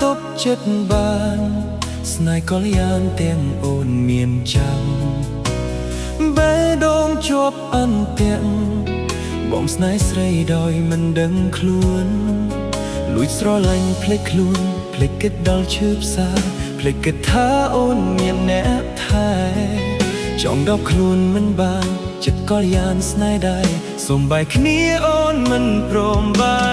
តបចិត្តបានស្នេហ៍ក៏លៀនទាំងអូនមានចាំបេះដូងជាប់អន្ទាក់បងស្នេហ៍ស្រីដោយមិនដឹងខ្លួនលួចស្រឡាញ់ភ្លេចខ្លួនភ្លេចគិតដល់ឈឺផ្សាភ្លេចគិតថាអូនមានអ្នកថែចង់ដប់ខ្លួនមិនបានចិត្តក៏យ៉ាងស្នេហ៍ដែរសូមបែកគ្នាអូនមិនព្រមបែ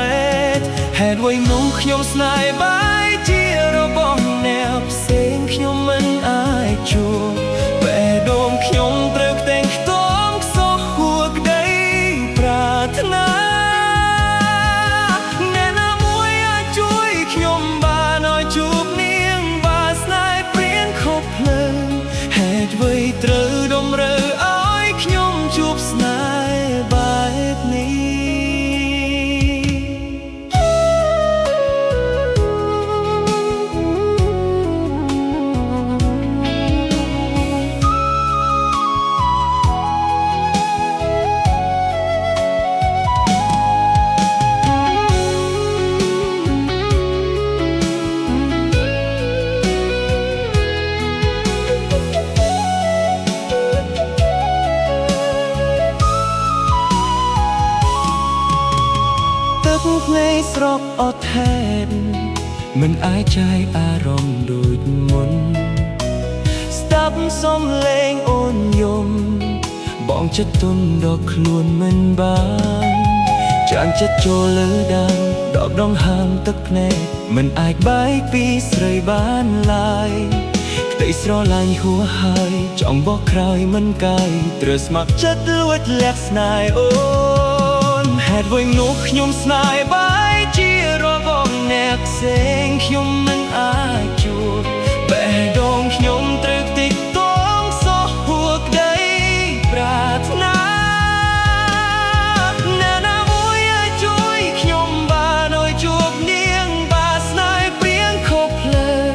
កហេតុអ្វីនោះខ្ញុំស្នេហ៍បែកជារបស់អ្នកផ្សេងខ្ញុំមិនអាចជួបបេះដូងខ្ញុំត្រូវតែងខ្ទមខ្សោះហួរក្តីប្រាថ្នាអ្នកណាមួយអាចជួយខ្ញុំបានឲ្យជួបនាងបើស្នេហ៍ព្រៀនខុសភ្លើងហេតុអ្វីត្រូវតម្រូវឲ្យខ្ញុំជួបស្នេហ៍បែបនេះថ្ងៃស្រកអត់ហេតុមិនអាចចាយអារម្មណ៍ដូចមុនស្ដាប់សំឡេងអូនយំបងចិត្តទុនដល់ខ្លួនមិនបានចានចិត្តចូលលើដានដកដងហាមទឹកភ្នែកមិនអាចបែកពីស្រីបានឡើយក្តីស្រឡាញ់ហួហើយចង់បោះក្រោយមិនកាយត្រូវស្ម័គ្រចិត្តលួចលះស្នេហ៍អូនហេតុអ្វីនោះខ្ញុំស្នេហ៍បែកជារបស់អ្នកផ្សេងខ្ញុំមិនអាចជួបបេះដូងខ្ញុំត្រូវតិចតងសោះហួរក្តីប្រាថ្នាអ្នកណាមួយអាចជួយខ្ញុំបានឲ្យជួបនាងបើស្នេហ៍ព្រៀងខុសភ្លើង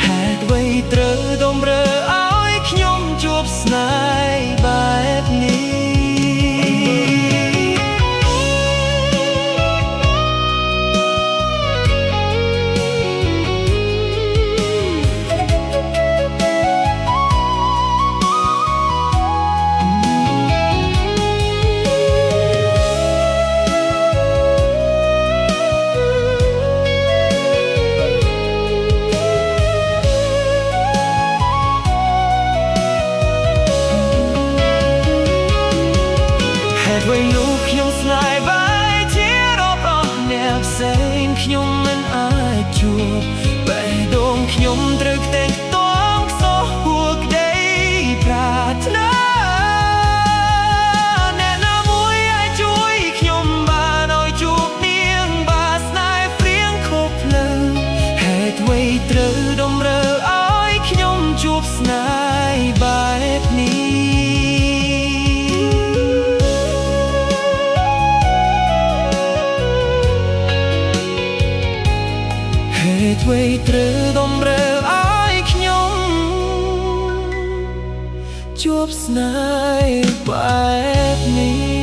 ហេតុអ្វីត្រូវតម្រូវឲ្យខ្ញុំជួបស្នេហ៍បែបនេះអ្វីនោះខ្ញុំស្នេហ៍បែកជារបស់អ្នកផ្សេងខ្ញុំមិនអាចជួបបេះដូងខ្ញុំត្រូវតែងខ្ទមខ្សោះហួរក្តីប្រាថ្នាអ្នកណាមួយអាចជួយខ្ញុំបានឲ្យជួបនាងបើស្នេហ៍ព្រៀងខុសភ្លើងហេតុអ្វីត្រូវតម្រូវឲ្យខ្ញុំជួបស្នេហ៍បែបនេះហេតុអ្វីត្រូវតម្រូវឲ្យខ្ញុំជួបស្នេហ៍បែបនេះ